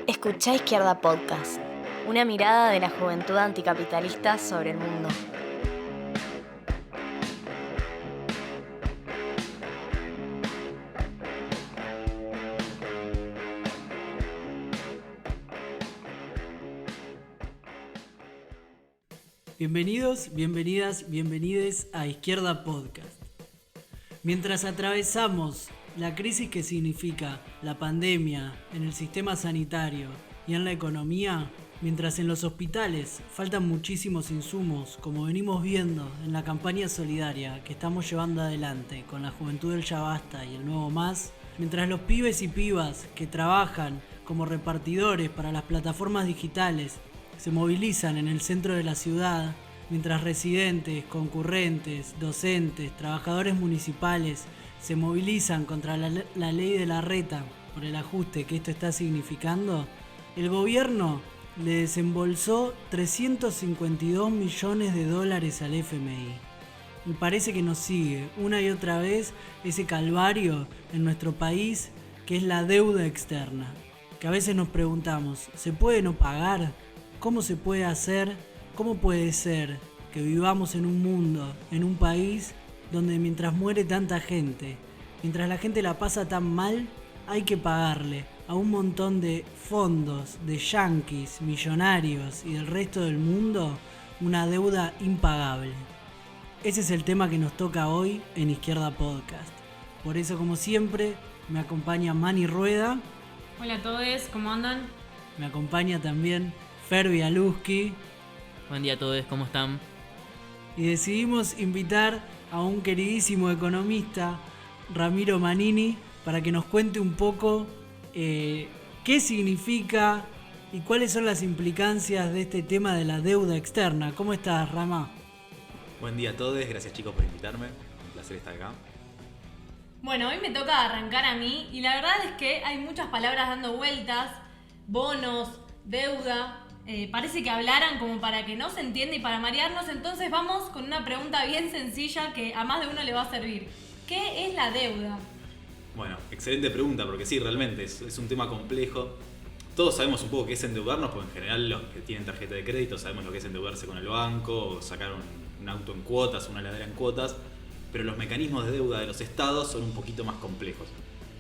Escuchá Izquierda Podcast, una mirada de la juventud anticapitalista sobre el mundo. Bienvenidos, bienvenidas, bienvenides a Izquierda Podcast. Mientras atravesamos la crisis que significa la pandemia en el sistema sanitario y en la economía, mientras en los hospitales faltan muchísimos insumos, como venimos viendo en la campaña solidaria que estamos llevando adelante con la Juventud del Ya Basta y el Nuevo Más, mientras los pibes y pibas que trabajan como repartidores para las plataformas digitales se movilizan en el centro de la ciudad, mientras residentes, concurrentes, docentes, trabajadores municipales se movilizan contra la ley de la reta por el ajuste que esto está significando, el gobierno le desembolsó $352 millones al FMI. Y parece que nos sigue una y otra vez ese calvario en nuestro país que es la deuda externa. Que a veces nos preguntamos, ¿se puede no pagar? ¿Cómo se puede hacer? ¿Cómo puede ser que vivamos en un mundo, en un país donde mientras muere tanta gente, mientras la gente la pasa tan mal, hay que pagarle a un montón de fondos, de yanquis, millonarios y del resto del mundo una deuda impagable? Ese es el tema que nos toca hoy en Izquierda Podcast. Por eso, como siempre, me acompaña Mani Rueda. Hola a todos, ¿cómo andan? Me acompaña también Fer Bialuski. Buen día a todos, ¿cómo están? Y decidimos invitar a un queridísimo economista, Ramiro Manini, para que nos cuente un poco qué significa y cuáles son las implicancias de este tema de la deuda externa. ¿Cómo estás, Rama? Buen día a todos, gracias chicos por invitarme, un placer estar acá. Bueno, hoy me toca arrancar a mí y la verdad es que hay muchas palabras dando vueltas, bonos, deuda, parece que hablaran como para que no se entienda y para marearnos, entonces vamos con una pregunta bien sencilla que a más de uno le va a servir. ¿Qué es la deuda? Bueno, excelente pregunta, porque sí, realmente es un tema complejo. Todos sabemos un poco qué es endeudarnos, porque en general los que tienen tarjeta de crédito sabemos lo que es endeudarse con el banco, o sacar un auto en cuotas, una heladera en cuotas, pero los mecanismos de deuda de los estados son un poquito más complejos.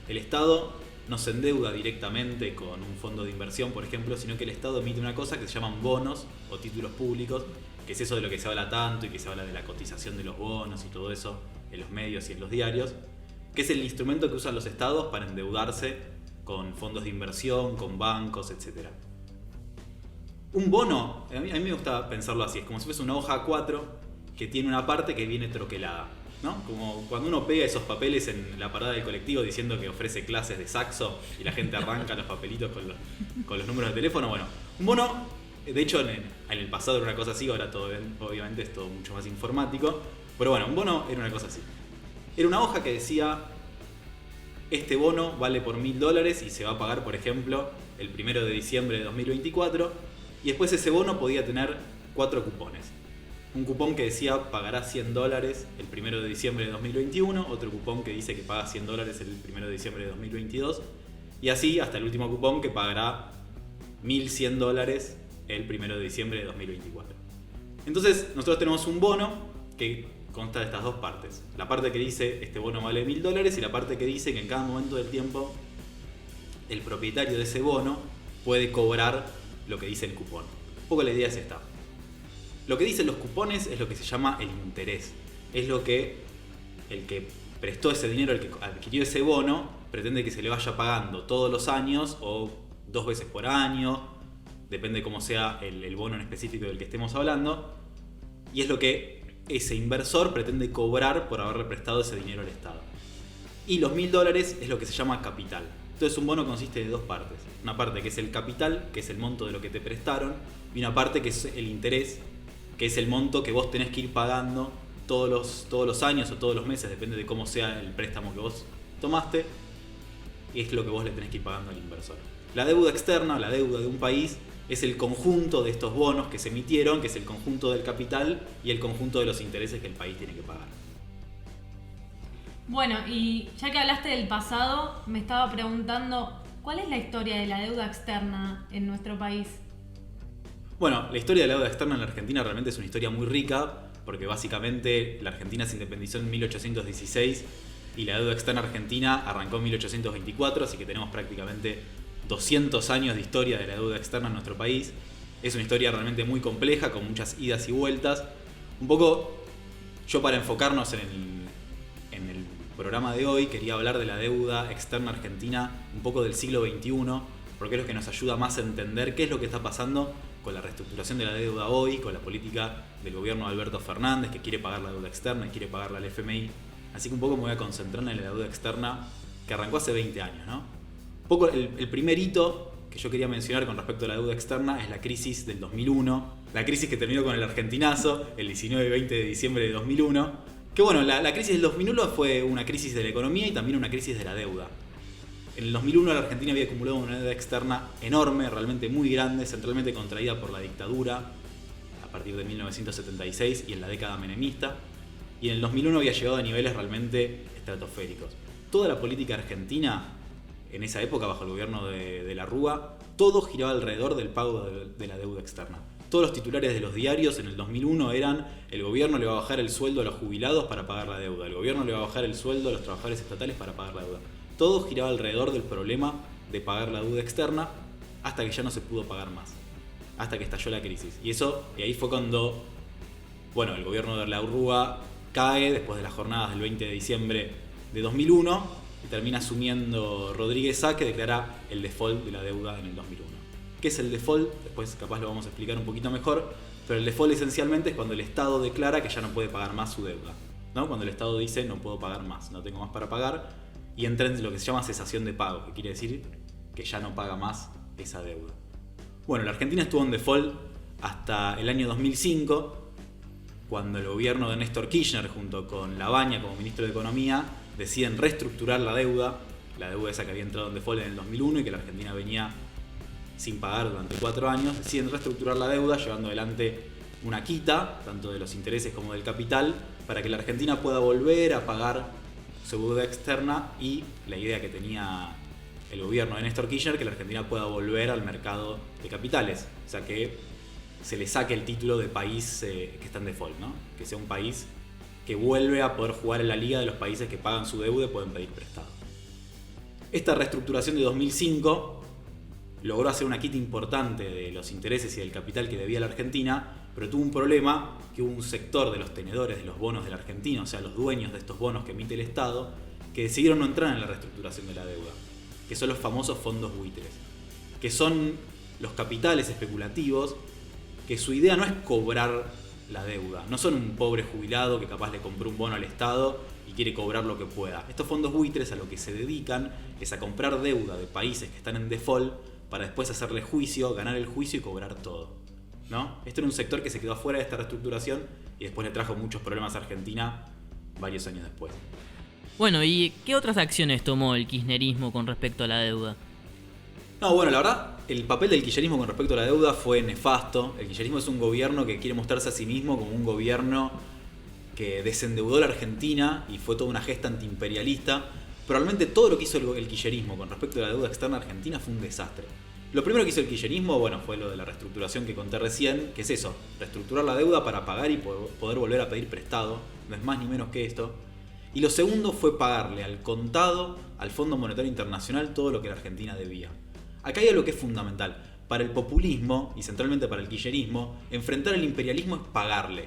El estado no se endeuda directamente con un fondo de inversión, por ejemplo, sino que el Estado emite una cosa que se llaman bonos o títulos públicos, que es eso de lo que se habla tanto y que se habla de la cotización de los bonos y todo eso en los medios y en los diarios, que es el instrumento que usan los estados para endeudarse con fondos de inversión, con bancos, etc. Un bono, a mí me gusta pensarlo así, es como si fuese una hoja A4 que tiene una parte que viene troquelada, ¿no? Como cuando uno pega esos papeles en la parada del colectivo diciendo que ofrece clases de saxo y la gente arranca los papelitos con los números de teléfono. Bueno, un bono, de hecho en el pasado era una cosa así, ahora todo obviamente es todo mucho más informático, pero bueno, un bono era una cosa así. Era una hoja que decía, este bono vale por $1.000 y se va a pagar, por ejemplo, el 1 de diciembre de 2024, y después ese bono podía tener 4 cupones. Un cupón que decía pagará $100 el 1 de diciembre de 2021, otro cupón que dice que paga $100 el 1 de diciembre de 2022, y así hasta el último cupón que pagará $1.100 el 1 de diciembre de 2024. Entonces nosotros tenemos un bono que consta de estas dos partes. La parte que dice este bono vale $1.000 y la parte que dice que en cada momento del tiempo el propietario de ese bono puede cobrar lo que dice el cupón. Un poco la idea es esta. Lo que dicen los cupones es lo que se llama el interés. Es lo que el que prestó ese dinero, el que adquirió ese bono, pretende que se le vaya pagando todos los años o 2 veces por año, depende cómo sea el bono en específico del que estemos hablando, y es lo que ese inversor pretende cobrar por haberle prestado ese dinero al Estado. Y los $1.000 es lo que se llama capital. Entonces un bono consiste de dos partes. Una parte que es el capital, que es el monto de lo que te prestaron, y una parte que es el interés, que es el monto que vos tenés que ir pagando todos los años o todos los meses, depende de cómo sea el préstamo que vos tomaste, y es lo que vos le tenés que ir pagando al inversor. La deuda externa, la deuda de un país, es el conjunto de estos bonos que se emitieron, que es el conjunto del capital y el conjunto de los intereses que el país tiene que pagar. Bueno, y ya que hablaste del pasado, me estaba preguntando ¿cuál es la historia de la deuda externa en nuestro país? Bueno, la historia de la deuda externa en la Argentina realmente es una historia muy rica, porque básicamente la Argentina se independizó en 1816 y la deuda externa argentina arrancó en 1824, así que tenemos prácticamente 200 años de historia de la deuda externa en nuestro país. Es una historia realmente muy compleja, con muchas idas y vueltas. Un poco, yo para enfocarnos en el programa de hoy, quería hablar de la deuda externa argentina un poco del siglo XXI, porque es lo que nos ayuda más a entender qué es lo que está pasando con la reestructuración de la deuda hoy, con la política del gobierno de Alberto Fernández, que quiere pagar la deuda externa y quiere pagarla al FMI. Así que un poco me voy a concentrar en la deuda externa que arrancó hace 20 años, ¿no? Un poco el primer hito que yo quería mencionar con respecto a la deuda externa es la crisis del 2001, la crisis que terminó con el argentinazo el 19 y 20 de diciembre de 2001, que bueno, la crisis del 2001 fue una crisis de la economía y también una crisis de la deuda. En el 2001 la Argentina había acumulado una deuda externa enorme, realmente muy grande, centralmente contraída por la dictadura a partir de 1976 y en la década menemista. Y en el 2001 había llegado a niveles realmente estratosféricos. Toda la política argentina, en esa época bajo el gobierno de la Rúa, todo giraba alrededor del pago de la deuda externa. Todos los titulares de los diarios en el 2001 eran: el gobierno le va a bajar el sueldo a los jubilados para pagar la deuda, el gobierno le va a bajar el sueldo a los trabajadores estatales para pagar la deuda. Todo giraba alrededor del problema de pagar la deuda externa, hasta que ya no se pudo pagar más, hasta que estalló la crisis. Y ahí fue cuando, bueno, el gobierno de la Rúa cae después de las jornadas del 20 de diciembre de 2001 y termina asumiendo Rodríguez Sá, que declara el default de la deuda en el 2001. ¿Qué es el default? Después capaz lo vamos a explicar un poquito mejor, pero el default esencialmente es cuando el Estado declara que ya no puede pagar más su deuda, ¿no? Cuando el Estado dice: no puedo pagar más, no tengo más para pagar, y entra en lo que se llama cesación de pago, que quiere decir que ya no paga más esa deuda. Bueno, la Argentina estuvo en default hasta el año 2005, cuando el gobierno de Néstor Kirchner, junto con Labaña como ministro de Economía, deciden reestructurar la deuda esa que había entrado en default en el 2001 y que la Argentina venía sin pagar durante 4 años. Deciden reestructurar la deuda llevando adelante una quita, tanto de los intereses como del capital, para que la Argentina pueda volver a pagar su deuda externa, y la idea que tenía el gobierno de Néstor Kirchner, que la Argentina pueda volver al mercado de capitales, o sea que se le saque el título de país que está en default, ¿no? Que sea un país que vuelve a poder jugar en la liga de los países que pagan su deuda y pueden pedir prestado. Esta reestructuración de 2005 logró hacer una quita importante de los intereses y del capital que debía la Argentina, pero tuvo un problema, que hubo un sector de los tenedores de los bonos de la Argentina, o sea, los dueños de estos bonos que emite el Estado, que decidieron no entrar en la reestructuración de la deuda, que son los famosos fondos buitres, que son los capitales especulativos, que su idea no es cobrar la deuda, no son un pobre jubilado que capaz le compró un bono al Estado y quiere cobrar lo que pueda. Estos fondos buitres a lo que se dedican es a comprar deuda de países que están en default para después hacerle juicio, ganar el juicio y cobrar todo, ¿no? Este era un sector que se quedó afuera de esta reestructuración y después le trajo muchos problemas a Argentina varios años después. Bueno, ¿y qué otras acciones tomó el kirchnerismo con respecto a la deuda? No, bueno, la verdad, el papel del kirchnerismo con respecto a la deuda fue nefasto. El kirchnerismo es un gobierno que quiere mostrarse a sí mismo como un gobierno que desendeudó la Argentina y fue toda una gesta antiimperialista. Pero realmente todo lo que hizo el kirchnerismo con respecto a la deuda externa argentina fue un desastre. Lo primero que hizo el kirchnerismo, bueno, fue lo de la reestructuración que conté recién, que es eso, reestructurar la deuda para pagar y poder volver a pedir prestado, no es más ni menos que esto. Y lo segundo fue pagarle al contado al Fondo Monetario Internacional todo lo que la Argentina debía. Acá hay algo que es fundamental. Para el populismo, y centralmente para el kirchnerismo, enfrentar el imperialismo es pagarle.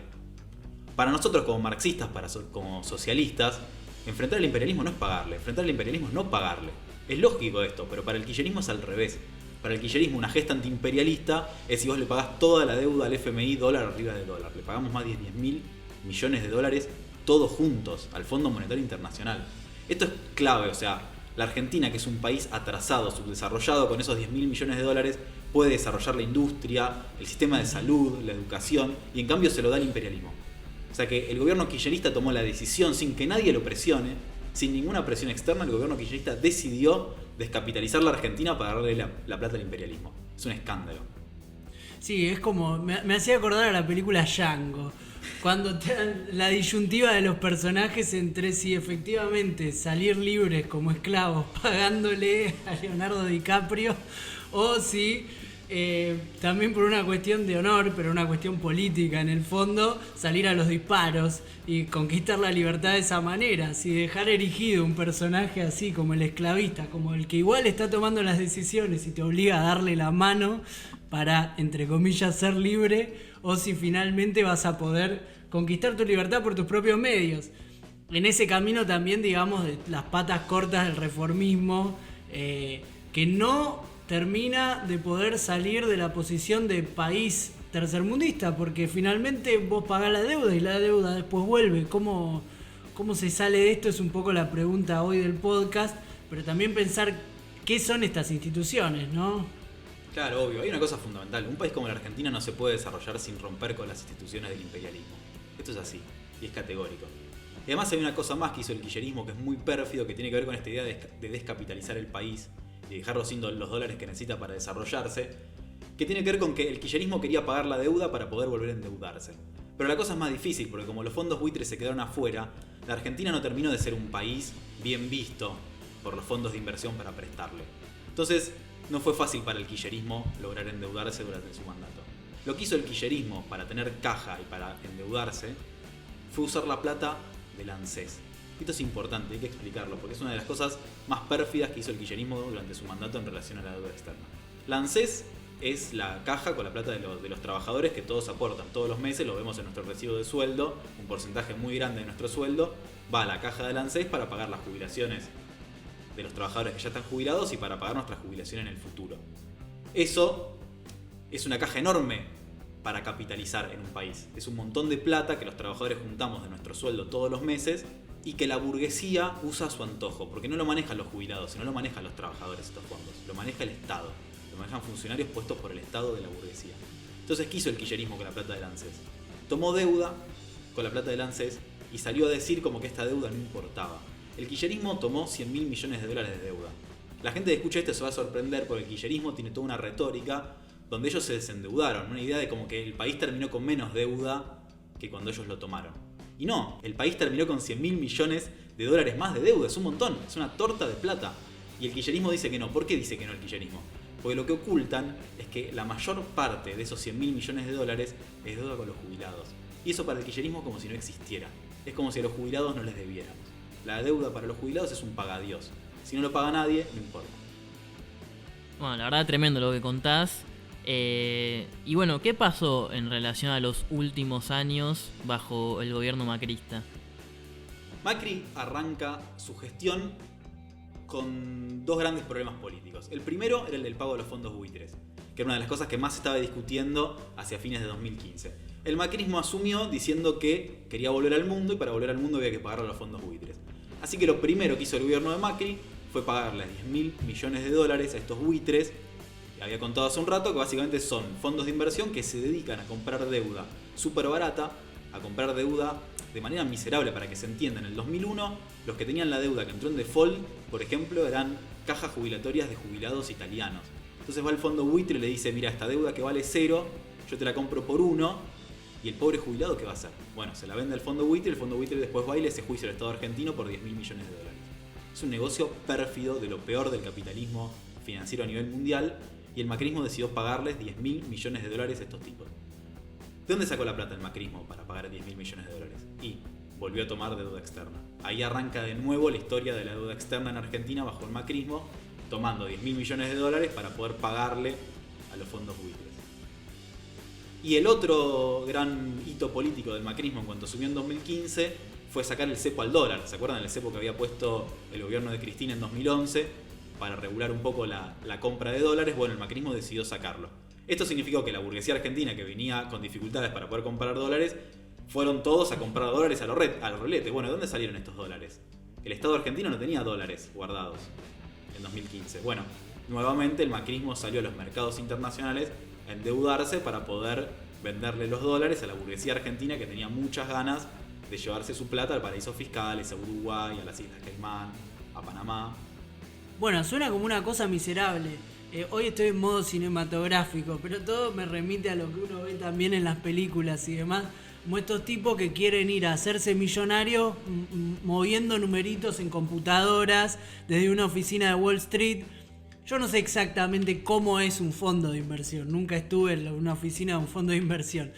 Para nosotros como marxistas, como socialistas, enfrentar el imperialismo no es pagarle, enfrentar el imperialismo es no pagarle. Es lógico esto, pero para el kirchnerismo es al revés. Para el kirchnerismo una gesta antiimperialista es si vos le pagás toda la deuda al FMI dólar arriba de dólar. Le pagamos más de 10.000 millones de dólares todos juntos al Fondo Monetario Internacional. Esto es clave, o sea, la Argentina, que es un país atrasado, subdesarrollado, con esos 10.000 millones de dólares puede desarrollar la industria, el sistema de salud, la educación, y en cambio se lo da el imperialismo. O sea que el gobierno kirchnerista tomó la decisión sin que nadie lo presione, sin ninguna presión externa. El gobierno kirchnerista decidió descapitalizar la Argentina para darle la plata al imperialismo. Es un escándalo. Sí, es como... Me hacía acordar a la película Django. Cuando te dan la disyuntiva de los personajes entre si efectivamente salir libres como esclavos pagándole a Leonardo DiCaprio o si también por una cuestión de honor, pero una cuestión política en el fondo, salir a los disparos y conquistar la libertad de esa manera. Si dejar erigido un personaje así como el esclavista, como el que igual está tomando las decisiones y te obliga a darle la mano para, entre comillas, ser libre, o si finalmente vas a poder conquistar tu libertad por tus propios medios. En ese camino también, digamos, de las patas cortas del reformismo, que no termina de poder salir de la posición de país tercermundista, porque finalmente vos pagás la deuda y la deuda después vuelve. ¿Cómo se sale de esto? Es un poco la pregunta hoy del podcast, pero también pensar qué son estas instituciones, ¿no? Claro, obvio. Hay una cosa fundamental. Un país como la Argentina no se puede desarrollar sin romper con las instituciones del imperialismo. Esto es así, y es categórico. Y además hay una cosa más que hizo el kirchnerismo que es muy pérfido, que tiene que ver con esta idea de descapitalizar el país y dejarlo sin los dólares que necesita para desarrollarse, que tiene que ver con que el kirchnerismo quería pagar la deuda para poder volver a endeudarse. Pero la cosa es más difícil, porque como los fondos buitres se quedaron afuera, la Argentina no terminó de ser un país bien visto por los fondos de inversión para prestarle. Entonces, no fue fácil para el kirchnerismo lograr endeudarse durante su mandato. Lo que hizo el kirchnerismo para tener caja y para endeudarse fue usar la plata del ANSES. Esto es importante, hay que explicarlo, porque es una de las cosas más pérfidas que hizo el kirchnerismo durante su mandato en relación a la deuda externa. La ANSES es la caja con la plata de los trabajadores que todos aportan todos los meses, lo vemos en nuestro recibo de sueldo, un porcentaje muy grande de nuestro sueldo va a la caja del ANSES para pagar las jubilaciones de los trabajadores que ya están jubilados y para pagar nuestra jubilación en el futuro. Eso es una caja enorme para capitalizar en un país. Es un montón de plata que los trabajadores juntamos de nuestro sueldo todos los meses y que la burguesía usa a su antojo, porque no lo manejan los jubilados, no lo manejan los trabajadores estos fondos, lo maneja el Estado, lo manejan funcionarios puestos por el Estado de la burguesía. Entonces, ¿qué hizo el kirchnerismo con la plata del ANSES? Tomó deuda con la plata del ANSES y salió a decir como que esta deuda no importaba. El kirchnerismo tomó 100.000 millones de dólares de deuda. La gente que escucha esto se va a sorprender porque el kirchnerismo tiene toda una retórica donde ellos se desendeudaron, una idea de como que el país terminó con menos deuda que cuando ellos lo tomaron. Y no, el país terminó con 100.000 millones de dólares más de deuda, es un montón, es una torta de plata. Y el kirchnerismo dice que no. ¿Por qué dice que no el kirchnerismo? Porque lo que ocultan es que la mayor parte de esos 100.000 millones de dólares es deuda con los jubilados. Y eso para el kirchnerismo es como si no existiera. Es como si a los jubilados no les debiéramos. La deuda para los jubilados es un pagadiós. Si no lo paga nadie, no importa. Bueno, la verdad tremendo lo que contás. Y bueno, ¿qué pasó en relación a los últimos años bajo el gobierno macrista? Macri arranca su gestión con dos grandes problemas políticos. El primero era el del pago de los fondos buitres, que era una de las cosas que más se estaba discutiendo hacia fines de 2015. El macrismo asumió diciendo que quería volver al mundo y para volver al mundo había que pagar a los fondos buitres. Así que lo primero que hizo el gobierno de Macri fue pagarle 10.000 millones de dólares a estos buitres. Había contado hace un rato que básicamente son fondos de inversión que se dedican a comprar deuda súper barata, a comprar deuda de manera miserable. Para que se entienda, en el 2001 los que tenían la deuda que entró en default, por ejemplo, eran cajas jubilatorias de jubilados italianos. Entonces va el fondo buitre y le dice: mira, esta deuda que vale 0, yo te la compro por 1. ¿Y el pobre jubilado qué va a hacer? Bueno, se la vende al fondo buitre, el fondo buitre después va y le hace juicio al Estado argentino por 10.000 millones de dólares. Es un negocio pérfido, de lo peor del capitalismo financiero a nivel mundial. Y el macrismo decidió pagarles 10.000 millones de dólares a estos tipos. ¿De dónde sacó la plata el macrismo para pagar 10.000 millones de dólares? Y volvió a tomar deuda externa. Ahí arranca de nuevo la historia de la deuda externa en Argentina bajo el macrismo, tomando 10.000 millones de dólares para poder pagarle a los fondos buitres. Y el otro gran hito político del macrismo en cuanto asumió en 2015 fue sacar el cepo al dólar. ¿Se acuerdan del cepo que había puesto el gobierno de Cristina en 2011? Para regular un poco la compra de dólares. Bueno, el macrismo decidió sacarlo. Esto significó que la burguesía argentina, que venía con dificultades para poder comprar dólares, fueron todos a comprar dólares al rolete. Bueno, ¿de dónde salieron estos dólares? El Estado argentino no tenía dólares guardados en 2015. Bueno, nuevamente el macrismo salió a los mercados internacionales a endeudarse para poder venderle los dólares a la burguesía argentina, que tenía muchas ganas de llevarse su plata a paraísos fiscales, a Uruguay, a las Islas Caimán, a Panamá. Bueno, suena como una cosa miserable. Hoy estoy en modo cinematográfico, pero todo me remite a lo que uno ve también en las películas y demás. como estos tipos que quieren ir a hacerse millonarios moviendo numeritos en computadoras desde una oficina de Wall Street. Yo no sé exactamente cómo es un fondo de inversión, nunca estuve en una oficina de un fondo de inversión,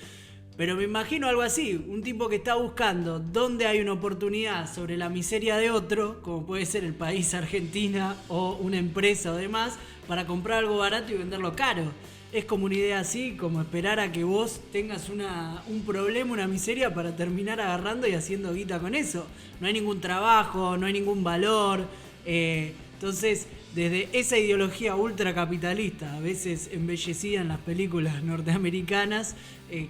pero me imagino algo así, un tipo que está buscando dónde hay una oportunidad sobre la miseria de otro, como puede ser el país Argentina o una empresa o demás, para comprar algo barato y venderlo caro. Es como una idea así, como esperar a que vos tengas un problema, una miseria para terminar agarrando y haciendo guita con eso. No hay ningún trabajo, no hay ningún valor. Entonces, desde esa ideología ultracapitalista, a veces embellecida en las películas norteamericanas,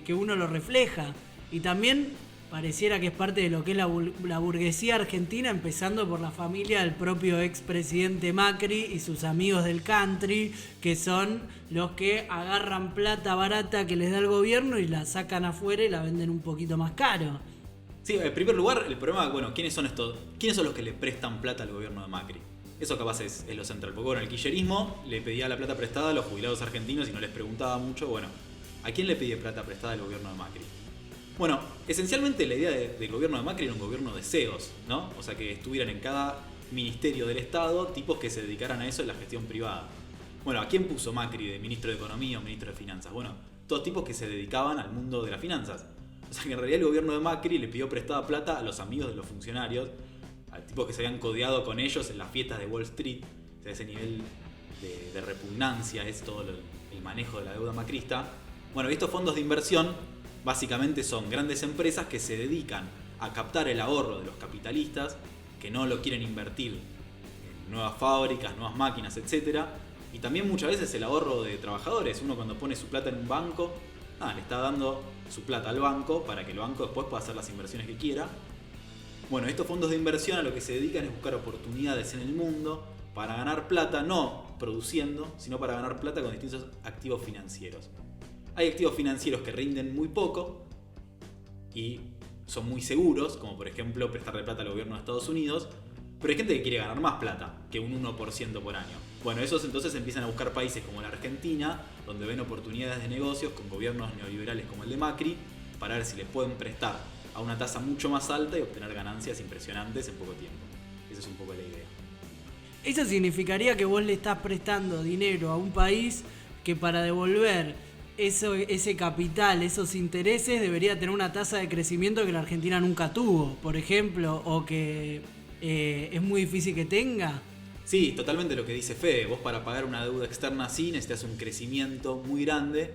que uno lo refleja. Y también pareciera que es parte de lo que es la burguesía argentina, empezando por la familia del propio expresidente Macri y sus amigos del country, que son los que agarran plata barata que les da el gobierno y la sacan afuera y la venden un poquito más caro. Sí, en primer lugar, el problema, bueno, ¿quiénes son los que le prestan plata al gobierno de Macri? Eso capaz es lo central, porque bueno, el kirchnerismo le pedía la plata prestada a los jubilados argentinos y no les preguntaba mucho, bueno, ¿a quién le pedía plata prestada al gobierno de Macri? Bueno, esencialmente la idea del gobierno de Macri era un gobierno de CEOs, ¿no? O sea, que estuvieran en cada ministerio del Estado tipos que se dedicaran a eso en la gestión privada. Bueno, ¿a quién puso Macri de ministro de Economía o ministro de Finanzas? Bueno, todos tipos que se dedicaban al mundo de las finanzas. O sea, que en realidad el gobierno de Macri le pidió prestada plata a los amigos de los funcionarios, a tipos que se habían codeado con ellos en las fiestas de Wall Street. O sea, ese nivel de repugnancia es todo el manejo de la deuda macrista. Bueno, estos fondos de inversión básicamente son grandes empresas que se dedican a captar el ahorro de los capitalistas, que no lo quieren invertir en nuevas fábricas, nuevas máquinas, etc. Y también muchas veces el ahorro de trabajadores. Uno cuando pone su plata en un banco, le está dando su plata al banco para que el banco después pueda hacer las inversiones que quiera. Bueno, estos fondos de inversión a lo que se dedican es buscar oportunidades en el mundo para ganar plata, no produciendo, sino para ganar plata con distintos activos financieros. Hay activos financieros que rinden muy poco y son muy seguros, como por ejemplo prestarle plata al gobierno de Estados Unidos, pero hay gente que quiere ganar más plata que un 1% por año. Bueno, esos entonces empiezan a buscar países como la Argentina, donde ven oportunidades de negocios con gobiernos neoliberales como el de Macri, para ver si le pueden prestar a una tasa mucho más alta y obtener ganancias impresionantes en poco tiempo. Esa es un poco la idea. Eso significaría que vos le estás prestando dinero a un país que para devolver ese capital, esos intereses, debería tener una tasa de crecimiento que la Argentina nunca tuvo, por ejemplo, o que es muy difícil que tenga. Sí, totalmente lo que dice Fede. Vos para pagar una deuda externa así necesitas un crecimiento muy grande,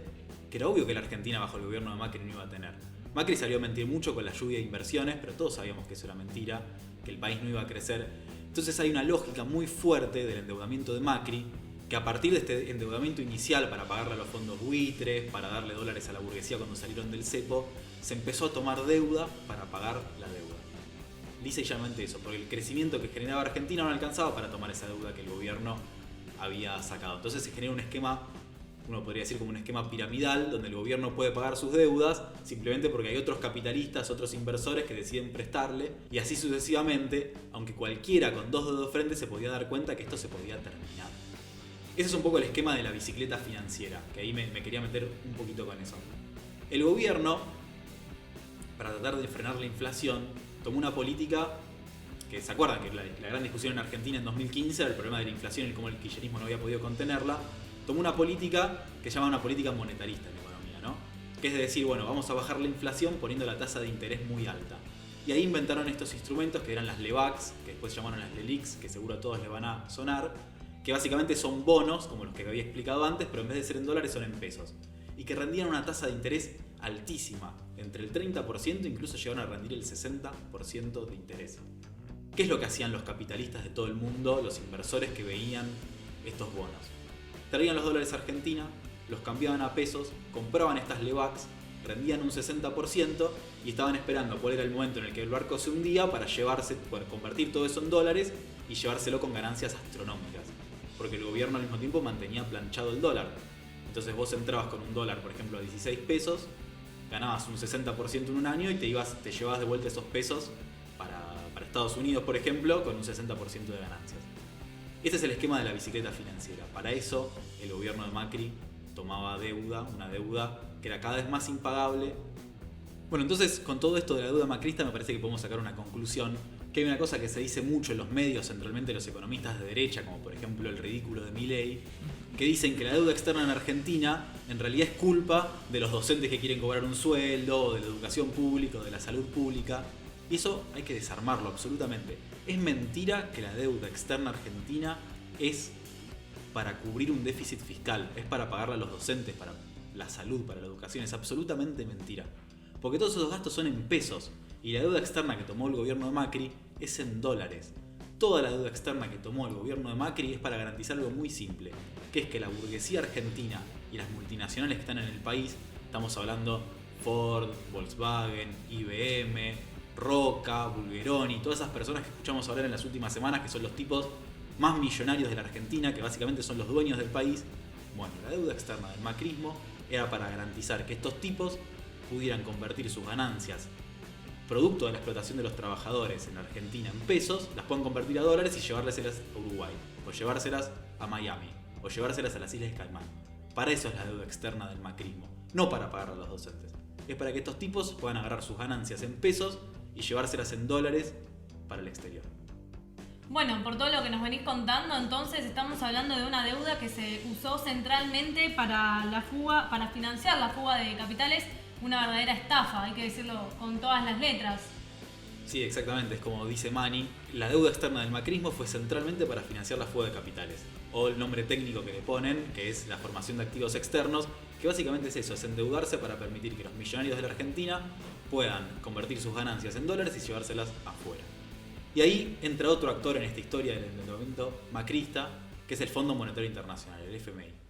que era obvio que la Argentina bajo el gobierno de Macri no iba a tener. Macri salió a mentir mucho con la lluvia de inversiones, pero todos sabíamos que eso era mentira, que el país no iba a crecer. Entonces hay una lógica muy fuerte del endeudamiento de Macri, que a partir de este endeudamiento inicial para pagarle a los fondos buitres, para darle dólares a la burguesía cuando salieron del cepo, se empezó a tomar deuda para pagar la deuda. Lisa y llanamente eso, porque el crecimiento que generaba Argentina no alcanzaba para tomar esa deuda que el gobierno había sacado. Entonces se genera un esquema, uno podría decir como un esquema piramidal, donde el gobierno puede pagar sus deudas simplemente porque hay otros capitalistas, otros inversores que deciden prestarle, y así sucesivamente, aunque cualquiera con dos dedos de frente se podía dar cuenta que esto se podía terminar. Ese es un poco el esquema de la bicicleta financiera, que ahí me quería meter un poquito con eso. El gobierno, para tratar de frenar la inflación, tomó una política que, ¿se acuerdan? Que la gran discusión en Argentina en 2015 era el problema de la inflación y cómo el kirchnerismo no había podido contenerla. Tomó una política que se llama una política monetarista en economía, ¿no? Que es decir, bueno, vamos a bajar la inflación poniendo la tasa de interés muy alta. Y ahí inventaron estos instrumentos que eran las LEBACs, que después se llamaron las LELIQs, que seguro a todos les van a sonar, que básicamente son bonos, como los que había explicado antes, pero en vez de ser en dólares son en pesos. Y que rendían una tasa de interés altísima, entre el 30%, incluso llegaron a rendir el 60% de interés. ¿Qué es lo que hacían los capitalistas de todo el mundo, los inversores que veían estos bonos? Traían los dólares a Argentina, los cambiaban a pesos, compraban estas LEBACs, rendían un 60% y estaban esperando cuál era el momento en el que el barco se hundía para convertir todo eso en dólares y llevárselo con ganancias astronómicas. Porque el gobierno al mismo tiempo mantenía planchado el dólar. Entonces vos entrabas con un dólar, por ejemplo, a 16 pesos, ganabas un 60% en un año y te llevabas de vuelta esos pesos para Estados Unidos, por ejemplo, con un 60% de ganancias. Este es el esquema de la bicicleta financiera. Para eso el gobierno de Macri tomaba deuda, una deuda que era cada vez más impagable, Bueno, entonces con todo esto de la deuda macrista me parece que podemos sacar una conclusión, que hay una cosa que se dice mucho en los medios, centralmente los economistas de derecha, como por ejemplo el ridículo de Milei, que dicen que la deuda externa en Argentina en realidad es culpa de los docentes que quieren cobrar un sueldo, o de la educación pública, o de la salud pública. Y eso hay que desarmarlo absolutamente. Es mentira que la deuda externa argentina es para cubrir un déficit fiscal, es para pagarle a los docentes, para la salud, para la educación. Es absolutamente mentira. Porque todos esos gastos son en pesos y la deuda externa que tomó el gobierno de Macri es en dólares. Toda la deuda externa que tomó el gobierno de Macri es para garantizar algo muy simple, que es que la burguesía argentina y las multinacionales que están en el país, estamos hablando Ford, Volkswagen, IBM, Roca, Bulgeroni, todas esas personas que escuchamos hablar en las últimas semanas, que son los tipos más millonarios de la Argentina, que básicamente son los dueños del país. Bueno, la deuda externa del macrismo era para garantizar que estos tipos pudieran convertir sus ganancias producto de la explotación de los trabajadores en Argentina en pesos, las puedan convertir a dólares y llevárselas a Uruguay, o llevárselas a Miami, o llevárselas a las Islas Caimán. Para eso es la deuda externa del macrismo, no para pagar a los docentes. Es para que estos tipos puedan agarrar sus ganancias en pesos y llevárselas en dólares para el exterior. Bueno, por todo lo que nos venís contando, entonces estamos hablando de una deuda que se usó centralmente para financiar la fuga de capitales, una verdadera estafa, hay que decirlo con todas las letras. Sí, exactamente, es como dice Mani, la deuda externa del macrismo fue centralmente para financiar la fuga de capitales, o el nombre técnico que le ponen, que es la formación de activos externos, que básicamente es eso, es endeudarse para permitir que los millonarios de la Argentina puedan convertir sus ganancias en dólares y llevárselas afuera. Y ahí entra otro actor en esta historia del endeudamiento macrista, que es el Fondo Monetario Internacional, el FMI.